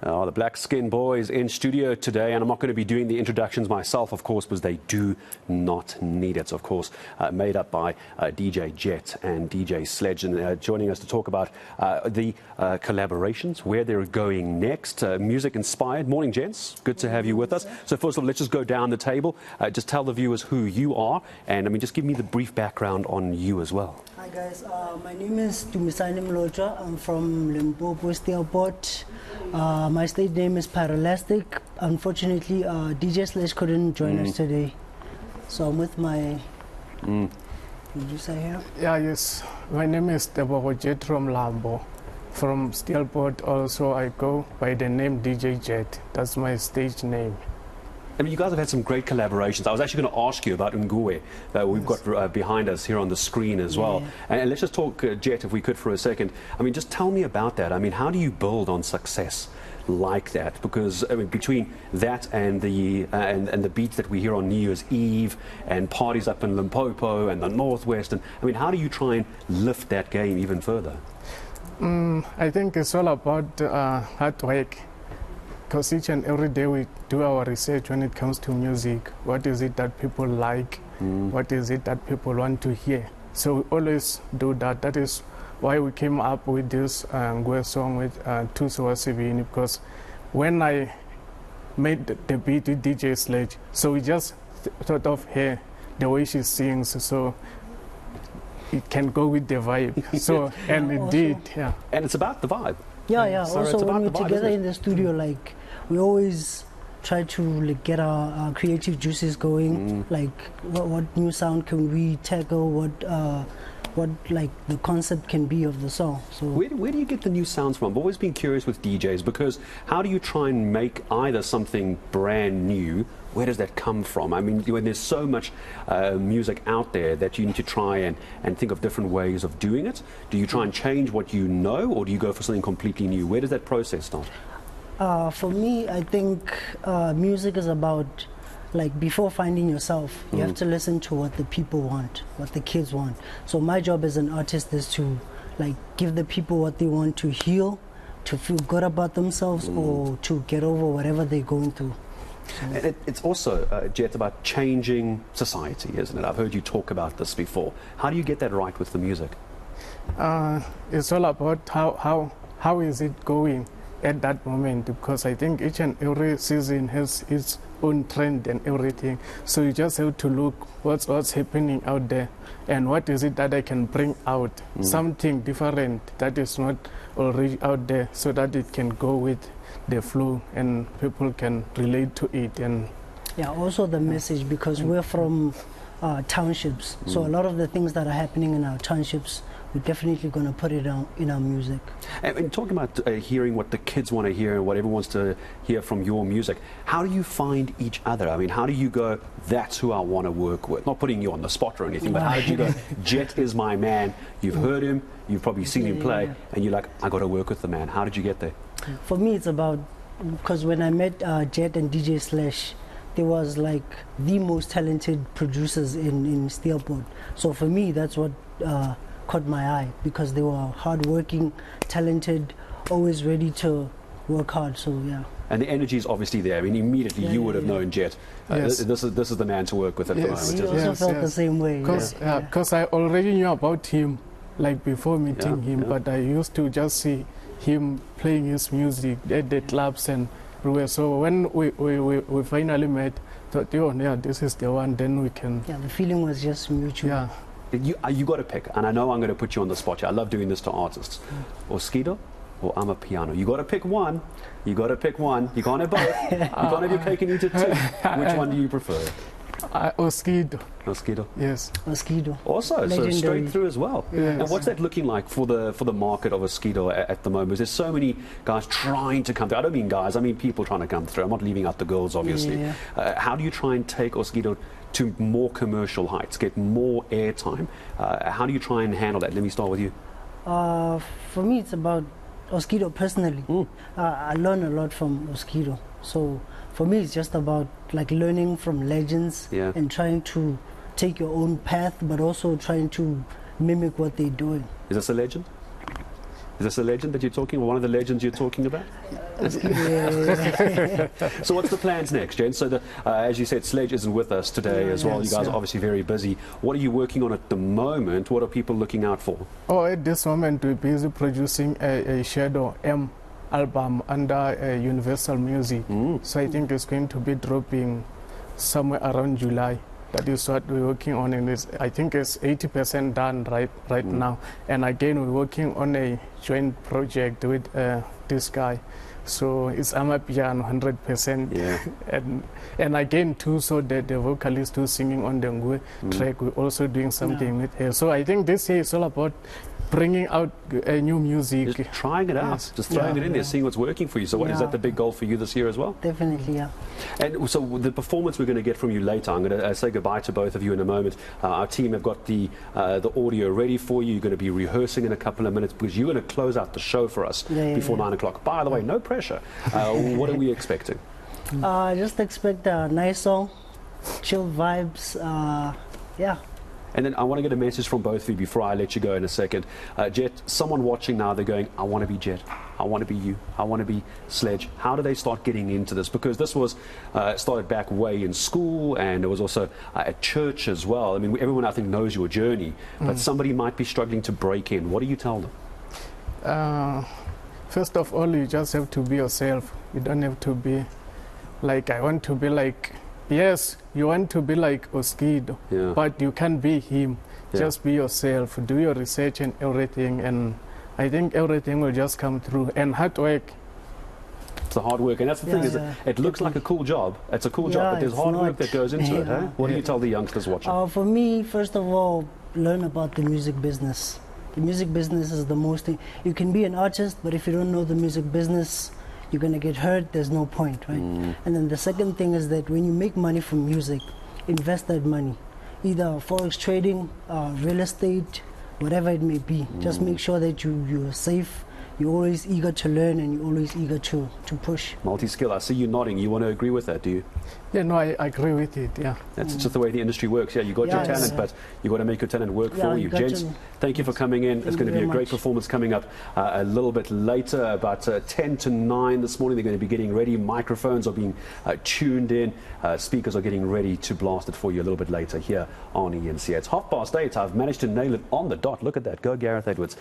The Black Skin Boys in studio today, and I'm not going to be doing the introductions myself, of course, because they do not need it. Of course, made up by DJ Jet and DJ Sledge, and joining us to talk about the collaborations, where they're going next, music inspired. Morning, gents. Good to have you with us. So first of all, let's just go down the table. Just tell the viewers who you are, and just give me the brief background on you as well. Hi guys, my name is Dumisani Mloja. I'm from Limpopo, Steelport. My stage name is Paralastic. Unfortunately, DJ Slash couldn't join us today, so I'm with my producer here. Yeah, yes. My name is Debo Jet from Lambo. From Steelport also, I go by the name DJ Jet. That's my stage name. I mean, you guys have had some great collaborations. I was actually going to ask you about Nguwe that we've got behind us here on the screen as well. And let's just talk, Jet, if we could for a second. I mean, just tell me about that. I mean, how do you build on success like that? Because I mean, between that and the beats that we hear on New Year's Eve and parties up in Limpopo and the Northwest, and I mean, how do you try and lift that game even further? I think it's all about hard work. Because each and every day we do our research when it comes to music. What is it that people like? What is it that people want to hear? So we always do that. That is why we came up with this Nguwe song with Tuso Wasibini, because when I made the beat with DJ Sledge, so we just thought of her, the way she sings, so it can go with the vibe. So and it did, yeah. And it's about the vibe. Yeah. So also, when we're vibe, together in the studio, like, we always try to get our creative juices going. Like, what new sound can we tackle? What like the concept can be of the song. So where do you get the new sounds from? I've always been curious with DJs, because how do you try and make either something brand new? Where does that come from? I mean, when there's so much music out there that you need to try and think of different ways of doing it, do you try and change what you know, or do you go for something completely new? Where does that process start? For me, I think music is about, like, before finding yourself, you have to listen to what the people want, what the kids want. So my job as an artist is to, like, give the people what they want, to heal, to feel good about themselves, or to get over whatever they're going through. And it's also, Jet, about changing society, isn't it? I've heard you talk about this before. How do you get that right with the music? It's all about how is it going at that moment, because I think each and every season has its own trend and everything. So you just have to look what's happening out there, and what is it that I can bring out, something different that is not already out there, so that it can go with the flow and people can relate to it. And yeah, also the message, because we're from townships, so a lot of the things that are happening in our townships, we're definitely going to put it out in our music. And talking about hearing what the kids want to hear and what everyone wants to hear from your music, how do you find each other? I mean, how do you go, that's who I want to work with? Not putting you on the spot or anything, but how did you go, Jet is my man, you've heard him, you've probably seen him play, and you're like, I got to work with the man. How did you get there? For me, it's about, because when I met Jet and DJ Slash, they was like the most talented producers in Steelport. So for me, that's what caught my eye, because they were hardworking, talented, always ready to work hard. So yeah. And the energy is obviously there. I mean, immediately you would have known Jet. This is the man to work with at the moment. He also felt the same way. Because I already knew about him, like before meeting him, but I used to just see him playing his music at the clubs and everywhere. So when we finally met, thought, yeah, this is the one. Then we can. Yeah, the feeling was just mutual. Yeah. You got to pick, and I know I'm going to put you on the spot here. I love doing this to artists. Oskido or Amapiano. You got to pick one. You got to pick one. You can't have both. You can't have your cake and eat it too. Which one do you prefer? Oskido. Oskido. Yes. Oskido. Also, so straight through as well. Yes. And what's that looking like for the market of Oskido at the moment? There's so many guys trying to come through. I don't mean guys. I mean people trying to come through. I'm not leaving out the girls, obviously. How do you try and take Oskido to more commercial heights, get more airtime? How do you try and handle that? Let me start with you. For me, it's about Oskido personally. I learn a lot from Oskido. So for me, it's just about, like, learning from legends and trying to take your own path, but also trying to mimic what they're doing. Is this a legend? Is this a legend that you're talking, or one of the legends you're talking about? So what's the plans next, Jen? So as you said, Sledge isn't with us today as well. You guys are obviously very busy. What are you working on at the moment? What are people looking out for? Oh, at this moment we're busy producing a Shadow M album under Universal Music. So I think it's going to be dropping somewhere around July. That is what we're working on, and I think it's 80% done right now. And again, we're working on a joint project with this guy. So it's Amapiano 100%. Yeah. and again too, so that the vocalist who's singing on the Nguwe track, we're also doing something with her. So I think this year is all about bringing out new music. Just trying it out, just throwing it in there, seeing what's working for you. So is that the big goal for you this year as well? Definitely, yeah. And so the performance we're going to get from you later, I'm going to say goodbye to both of you in a moment. Our team have got the audio ready for you. You're going to be rehearsing in a couple of minutes because you're going to close out the show for us before 9 o'clock. By the way, no pressure. What are we expecting? Just expect a nice song, chill vibes, yeah. And then I want to get a message from both of you before I let you go in a second. Jet, someone watching now, they're going, I want to be Jet. I want to be you. I want to be Sledge. How do they start getting into this? Because this was started back way in school, and it was also at church as well. I mean, everyone I think knows your journey, but somebody might be struggling to break in. What do you tell them? First of all, you just have to be yourself. You don't have to be like, I want to be like, yes, you want to be like Oskido, but you can't be him. Just be yourself, do your research and everything, and I think everything will just come through. And hard work. It's the hard work, and that's the thing, is it looks like a cool job. It's a cool job, but there's hard work that goes into it. Huh? What do you tell the youngsters watching? For me, first of all, learn about the music business. The music business is the most thing. You can be an artist, but if you don't know the music business, you're going to get hurt. There's no point, right? And then the second thing is that when you make money from music, invest that money, either forex trading, real estate, whatever it may be. Just make sure that you're safe, you're always eager to learn, and you're always eager to push. Multi-skill. I see you nodding. You want to agree with that, do you? Yeah, no, I agree with it, yeah. That's just the way the industry works. Yeah, you got your talent, but you got to make your talent work for you. Gents, thank you for coming in. It's going to be a great performance coming up a little bit later, about 10 to 9 this morning. They're going to be getting ready. Microphones are being tuned in. Speakers are getting ready to blast it for you a little bit later here on ENC. It's 8:30. I've managed to nail it on the dot. Look at that. Go, Gareth Edwards.